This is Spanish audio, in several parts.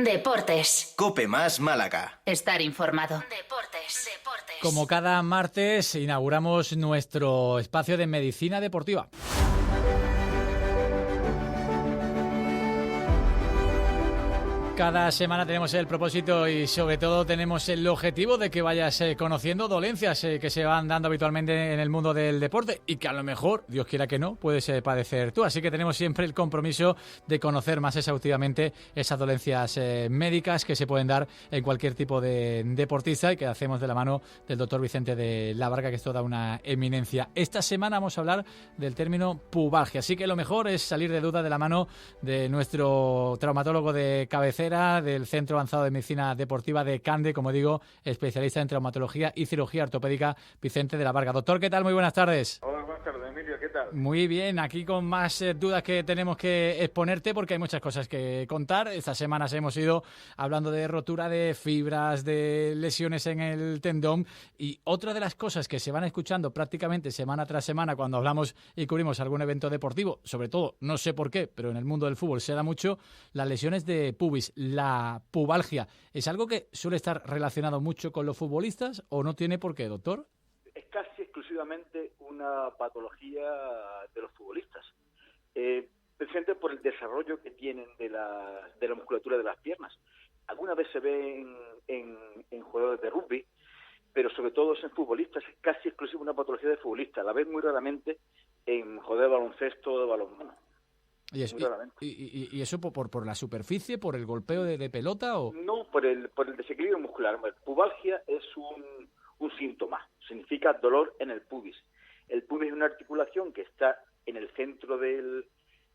Deportes. COPE más Málaga. Estar informado. Deportes. Como cada martes, inauguramos nuestro espacio de medicina deportiva. Cada semana tenemos el propósito y sobre todo tenemos el objetivo de que vayas conociendo dolencias que se van dando habitualmente en el mundo del deporte y que a lo mejor, Dios quiera que no, puedes padecer tú. Así que tenemos siempre el compromiso de conocer más exhaustivamente esas dolencias médicas que se pueden dar en cualquier tipo de deportista y que hacemos de la mano del doctor Vicente de la Varga, que es toda una eminencia. Esta semana vamos a hablar del término pubalgia, así que lo mejor es salir de duda de la mano de nuestro traumatólogo de cabecera del Centro Avanzado de Medicina Deportiva de Cande, como digo, especialista en traumatología y cirugía ortopédica, Vicente de la Varga. Doctor, ¿qué tal? Muy buenas tardes. Hola, buenas tardes, Emilio, ¿qué tal? Muy bien, aquí con más dudas que tenemos que exponerte porque hay muchas cosas que contar. Estas semanas hemos ido hablando de rotura de fibras, de lesiones en el tendón y otra de las cosas que se van escuchando prácticamente semana tras semana cuando hablamos y cubrimos algún evento deportivo, sobre todo, no sé por qué, pero en el mundo del fútbol se da mucho, las lesiones de pubis. La pubalgia, ¿es algo que suele estar relacionado mucho con los futbolistas o no tiene por qué, doctor? Es casi exclusivamente una patología de los futbolistas, precisamente por el desarrollo que tienen de la musculatura de las piernas. Alguna vez se ve en jugadores de rugby, pero sobre todo en futbolistas, es casi exclusiva una patología de futbolista. La ves muy raramente en jugadores de baloncesto o de balonmano. ¿Y eso por la superficie, por el golpeo de pelota o...? No, por el desequilibrio muscular. Pubalgia es un síntoma, significa dolor en el pubis. El pubis es una articulación que está en el centro de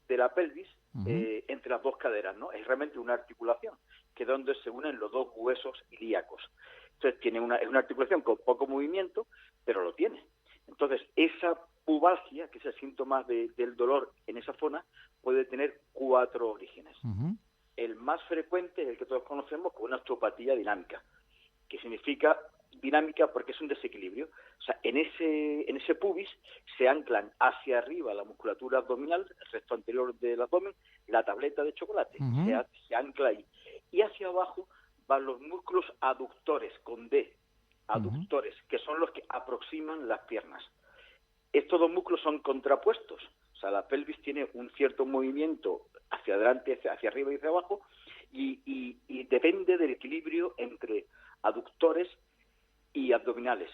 la pelvis, entre las dos caderas, ¿no? Es realmente una articulación, que es donde se unen los dos huesos ilíacos. Entonces es una articulación con poco movimiento, pero lo tiene. Entonces esa pubalgia, que es el síntoma del dolor en esa zona, puede tener 4 orígenes. El más frecuente es el que todos conocemos como una osteopatía dinámica, que significa dinámica porque es un desequilibrio. O sea, en ese pubis se anclan hacia arriba la musculatura abdominal, el resto anterior del abdomen, la tableta de chocolate, se ancla ahí. Y hacia abajo van los músculos aductores, con D, aductores, que son los que aproximan las piernas. Estos dos músculos son contrapuestos, o sea, la pelvis tiene un cierto movimiento hacia adelante, hacia arriba y hacia abajo, y depende del equilibrio entre aductores y abdominales.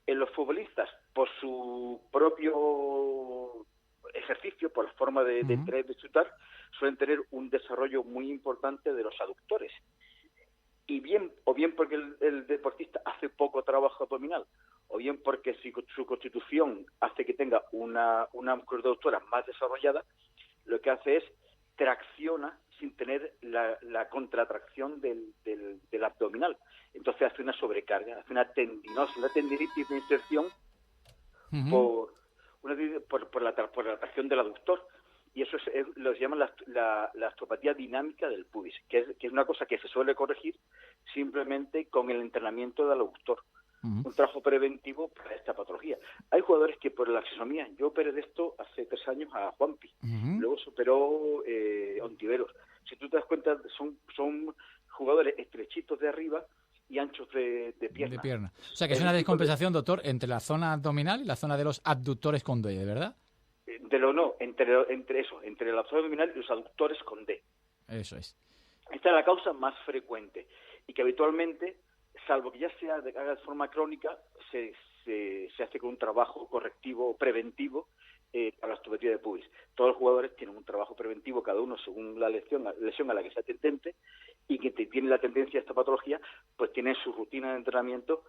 En los futbolistas, por su propio ejercicio, por la forma de entrar y de chutar, suelen tener un desarrollo muy importante de los aductores. O bien porque el deportista hace poco trabajo abdominal, o bien porque su constitución hace que tenga una musculatura aductora más desarrollada, lo que hace es tracciona sin tener la contratracción del abdominal. Entonces hace una sobrecarga, hace una tendinosis, una tendinitis de inserción por la tracción del aductor. Y eso lo llaman la osteopatía dinámica del pubis, que es una cosa que se suele corregir simplemente con el entrenamiento del aductor. Un trabajo preventivo para esta patología. Hay jugadores que por la fisonomía, yo operé de esto hace 3 años a Juanpi, luego se operó Ontiveros. Si tú te das cuenta, son jugadores estrechitos de arriba y anchos de pierna. De pierna. O sea, que es una descompensación, doctor, entre la zona abdominal y la zona de los abductores con D, ¿verdad? Entre la zona abdominal y los aductores con D. Eso es. Esta es la causa más frecuente y que habitualmente, salvo que ya se haga de forma crónica, se hace con un trabajo correctivo, preventivo, para la osteopatía de pubis. Todos los jugadores tienen un trabajo preventivo, cada uno según la lesión a la que sea tendente, y que tiene la tendencia a esta patología, pues tiene su rutina de entrenamiento,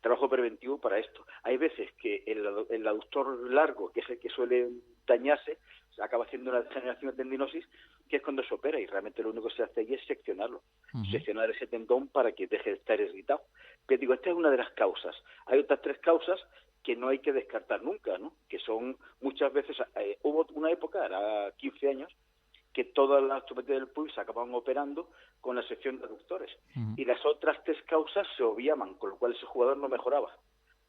trabajo preventivo para esto. Hay veces que el aductor largo, que es el que suele dañarse, acaba haciendo una degeneración de tendinosis, que es cuando se opera, y realmente lo único que se hace ahí es seccionarlo, seccionar ese tendón para que deje de estar irritado. Pero digo, esta es una de las causas. Hay otras 3 causas que no hay que descartar nunca, ¿no? Que son muchas veces, hubo una época, era 15 años, que todas las osteopatías del pubis se acababan operando con la sección de aductores. Y las otras 3 causas se obviaban, con lo cual ese jugador no mejoraba,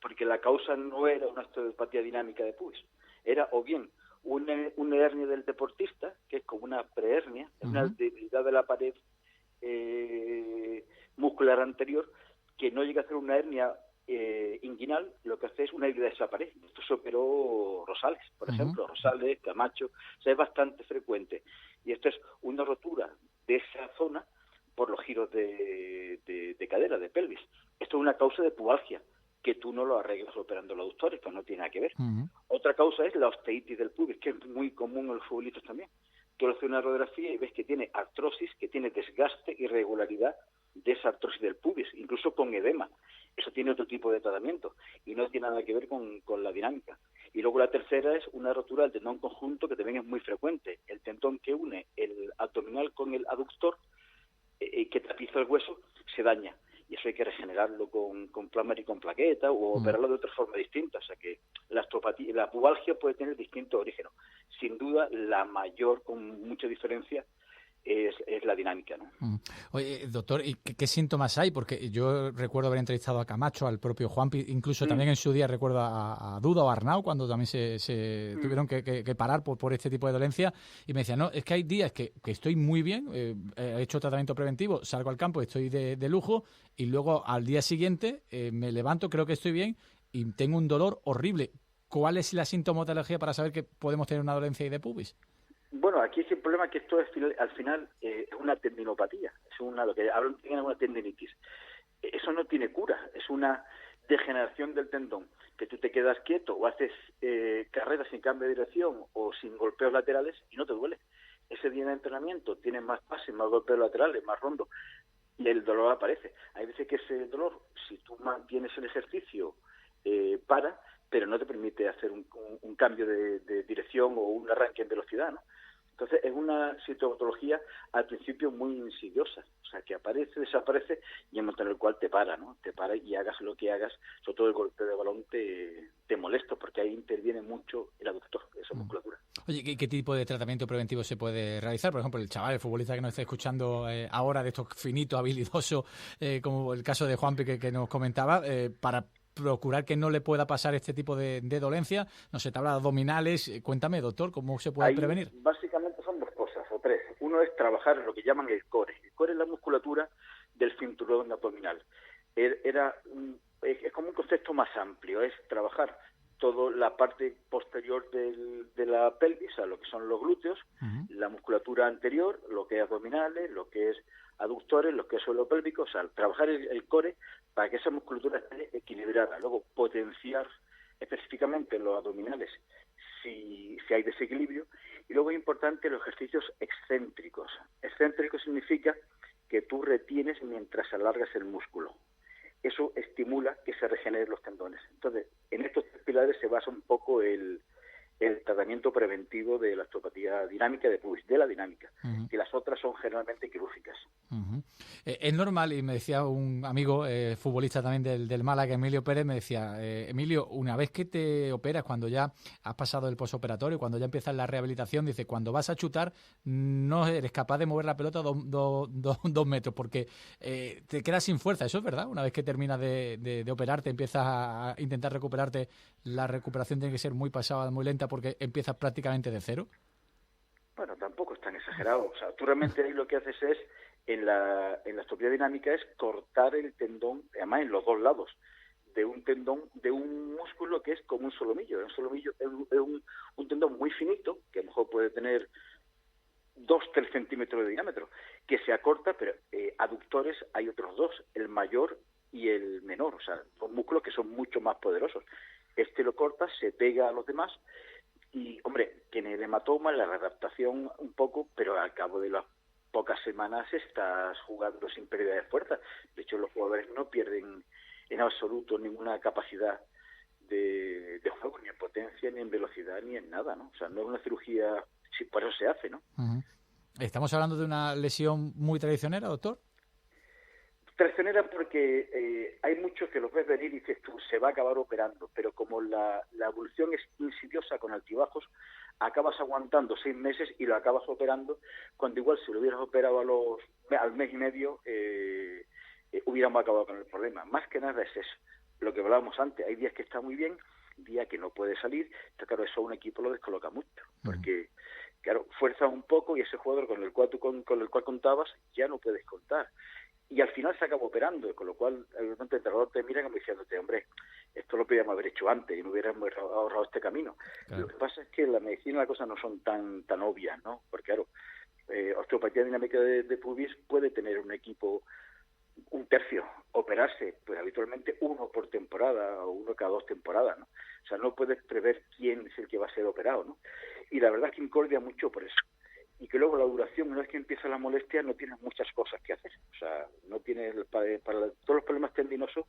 porque la causa no era una osteopatía dinámica de pubis, era o bien una hernia del deportista, que es como una prehernia, es una debilidad de la pared muscular anterior que no llega a hacer una hernia inguinal, lo que hace es una herida de esa pared. Esto se operó Rosales, por ejemplo, Rosales, Camacho, o sea, es bastante frecuente. Y esto es una rotura de esa zona por los giros de cadera, de pelvis. Esto es una causa de pubalgia, que tú no lo arreglas operando los aductores, pues no tiene nada que ver. Otra causa es la osteitis del pubis, que es muy común en los futbolistas también. Tú le haces una radiografía y ves que tiene artrosis, que tiene desgaste, irregularidad de esa artrosis del pubis, incluso con edema. Eso tiene otro tipo de tratamiento y no tiene nada que ver con la dinámica. Y luego la tercera es una rotura del tendón conjunto, que también es muy frecuente. El tendón que une el abdominal con el aductor, que tapiza el hueso, se daña. Y eso hay que regenerarlo con plasma y con plaqueta o operarlo de otra forma distinta. O sea que la pubalgia puede tener distintos orígenes. Sin duda, la mayor, con mucha diferencia, es la dinámica, ¿no? Oye, doctor, ¿y qué síntomas hay? Porque yo recuerdo haber entrevistado a Camacho, al propio Juanpi, incluso también en su día recuerdo a Duda o a Arnau, cuando también se tuvieron que parar por este tipo de dolencia, y me decían, no, es que hay días que estoy muy bien, he hecho tratamiento preventivo, salgo al campo, estoy de lujo, y luego al día siguiente me levanto, creo que estoy bien, y tengo un dolor horrible. ¿Cuál es la sintomatología para saber que podemos tener una dolencia ahí de pubis? Bueno, aquí es el problema, que esto es, al final es una tendinopatía, es lo que hablan, tienen una tendinitis. Eso no tiene cura, es una degeneración del tendón, que tú te quedas quieto o haces carreras sin cambio de dirección o sin golpeos laterales y no te duele. Ese día de entrenamiento tienes más pases, más golpeos laterales, más rondos y el dolor aparece. Hay veces que ese dolor, si tú mantienes el ejercicio, pero no te permite hacer un cambio de dirección o un arranque en velocidad, ¿no? Entonces es una sintomatología al principio muy insidiosa, o sea, que aparece, desaparece y en el momento en el cual te para, ¿no? Te para y hagas lo que hagas, sobre todo el golpe de balón te molesta, porque ahí interviene mucho el aductor, esa musculatura. Oye, ¿qué tipo de tratamiento preventivo se puede realizar? Por ejemplo, el chaval, el futbolista que nos está escuchando ahora, de estos finitos, habilidosos, como el caso de Juanpi que nos comentaba, para procurar que no le pueda pasar este tipo de dolencia. No sé, te habla de abdominales. Cuéntame, doctor, ¿cómo se puede prevenir? Básicamente son dos cosas, o tres. Uno es trabajar en lo que llaman el core. El core es la musculatura del cinturón abdominal. Es como un concepto más amplio, es trabajar toda la parte posterior de la pelvis, o sea, lo que son los glúteos, la musculatura anterior, lo que es abdominales, lo que es aductores, lo que es suelo pélvico, o sea, trabajar el core para que esa musculatura esté equilibrada. Luego, potenciar específicamente los abdominales si hay desequilibrio. Y luego es importante los ejercicios excéntricos. Excéntrico significa que tú retienes mientras alargas el músculo. Eso estimula que se regeneren los tendones. Entonces, en estos tres pilares se basa un poco el tratamiento preventivo de la osteopatía dinámica de pubis, de la dinámica, y las otras son generalmente quirúrgicas. Es normal, y me decía un amigo futbolista también del Málaga, Emilio Pérez, me decía, Emilio, una vez que te operas, cuando ya has pasado el posoperatorio, cuando ya empiezas la rehabilitación, dice, cuando vas a chutar no eres capaz de mover la pelota 2 metros, porque te quedas sin fuerza. ¿Eso es verdad? Una vez que terminas de operarte, empiezas a intentar recuperarte, la recuperación tiene que ser muy pasada, muy lenta, porque empiezas prácticamente de cero. Bueno, tampoco es tan exagerado. O sea, tú realmente ahí lo que haces es, en la osteopatía dinámica, es cortar el tendón, además en los dos lados, de un tendón, de un músculo que es como un solomillo. Un solomillo es un tendón muy finito, que a lo mejor puede tener 2-3 centímetros de diámetro, que se acorta, pero aductores hay otros dos, el mayor y el menor, o sea, son músculos que son mucho más poderosos. Este lo corta, se pega a los demás y, hombre, tiene el hematoma, la readaptación un poco, pero al cabo de las pocas semanas estás jugando sin pérdida de fuerza. De hecho, los jugadores no pierden en absoluto ninguna capacidad de juego, ni en potencia, ni en velocidad, ni en nada, ¿no? O sea, no es una cirugía, sí, por eso se hace, ¿no? ¿Estamos hablando de una lesión muy traicionera, doctor? Traicionera porque hay muchos que los ves venir y dices tú, se va a acabar operando, pero como la evolución es insidiosa con altibajos, acabas aguantando 6 meses y lo acabas operando, cuando igual si lo hubieras operado al mes y medio, hubiéramos acabado con el problema. Más que nada es eso, lo que hablábamos antes, hay días que está muy bien el día que no puede salir, entonces claro, eso a un equipo lo descoloca mucho, porque claro, fuerzas un poco y ese jugador con el cual contabas ya no puedes contar. Y al final se acaba operando, con lo cual el entrenador te mira como diciéndote, hombre, esto lo podíamos haber hecho antes y me hubiéramos ahorrado este camino. Claro. Lo que pasa es que en la medicina las cosas no son tan obvias, ¿no? Porque claro, osteopatía dinámica de pubis puede tener un equipo, un tercio, operarse, pues habitualmente uno por temporada o uno cada 2 temporadas, ¿no? O sea, no puedes prever quién es el que va a ser operado, ¿no? Y la verdad es que incordia mucho por eso. Y que luego la duración, una vez que empieza la molestia, no tienes muchas cosas que hacer. O sea, no tienes, para todos los problemas tendinosos,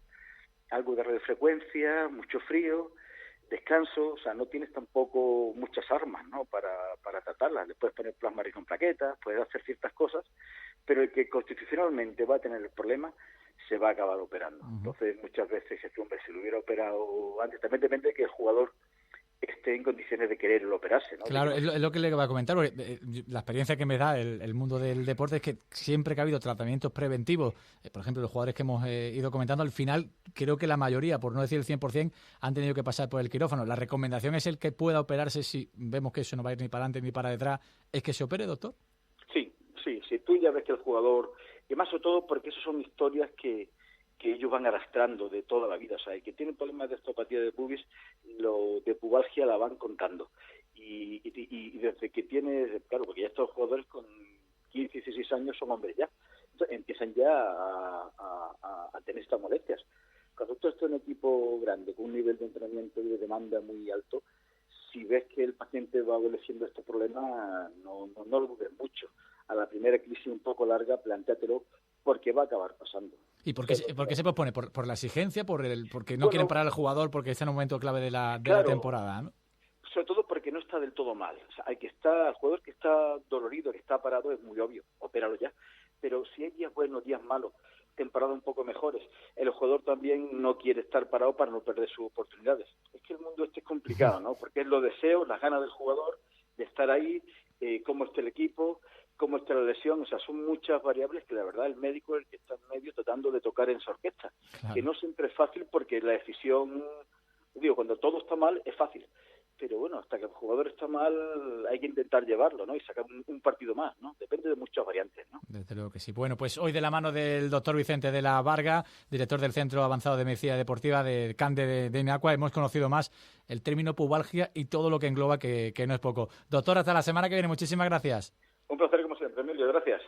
algo de radiofrecuencia, mucho frío, descanso, o sea, no tienes tampoco muchas armas, ¿no?, para tratarlas. Le puedes poner plasma rico en plaquetas, puedes hacer ciertas cosas, pero el que constitucionalmente va a tener el problema se va a acabar operando. Entonces, muchas veces, hombre, si lo hubiera operado antes, también depende de que el jugador esté en condiciones de querer operarse, ¿no? Claro, es lo que le voy a comentar, porque la experiencia que me da el mundo del deporte es que siempre que ha habido tratamientos preventivos, por ejemplo, los jugadores que hemos ido comentando, al final creo que la mayoría, por no decir el 100%, han tenido que pasar por el quirófano. La recomendación es el que pueda operarse, si vemos que eso no va a ir ni para adelante ni para detrás, ¿es que se opere, doctor? Sí, tú ya ves que el jugador, y más sobre todo porque esas son historias que ellos van arrastrando de toda la vida. O sea, el que tiene problemas de osteopatía de pubis, lo de pubalgia la van contando. Y desde que tienes, claro, porque ya estos jugadores con 15, 16 años son hombres ya, entonces empiezan ya a tener estas molestias. Cuando tú estás en un equipo grande, con un nivel de entrenamiento y de demanda muy alto, si ves que el paciente va adoleciendo este problema, no lo dudes mucho. A la primera crisis un poco larga, plantéatelo, porque va a acabar pasando. ¿Y por qué se pospone? ¿Por la exigencia? ¿Porque no quieren parar al jugador porque está en un momento clave de la temporada, ¿no? Sobre todo porque no está del todo mal. O sea, el jugador que está dolorido, que está parado, es muy obvio, opéralo ya. Pero si hay días buenos, días malos, temporadas un poco mejores, el jugador también no quiere estar parado para no perder sus oportunidades. Es que el mundo este es complicado, ¿no? Porque es los deseos, las ganas del jugador de estar ahí, cómo está el equipo, cómo está la lesión. O sea, son muchas variables que la verdad el médico es el que está en medio tratando de tocar en su orquesta. Claro. Que no siempre es fácil porque la decisión, cuando todo está mal es fácil. Pero bueno, hasta que el jugador está mal hay que intentar llevarlo, ¿no? Y sacar un partido más, ¿no? Depende de muchas variantes, ¿no? Desde luego que sí. Bueno, pues hoy de la mano del doctor Vicente de la Varga, director del Centro Avanzado de Medicina Deportiva de CANDE de Inacua, hemos conocido más el término pubalgia y todo lo que engloba, que no es poco. Doctor, hasta la semana que viene. Muchísimas gracias. Un placer como siempre, Emilio. Gracias.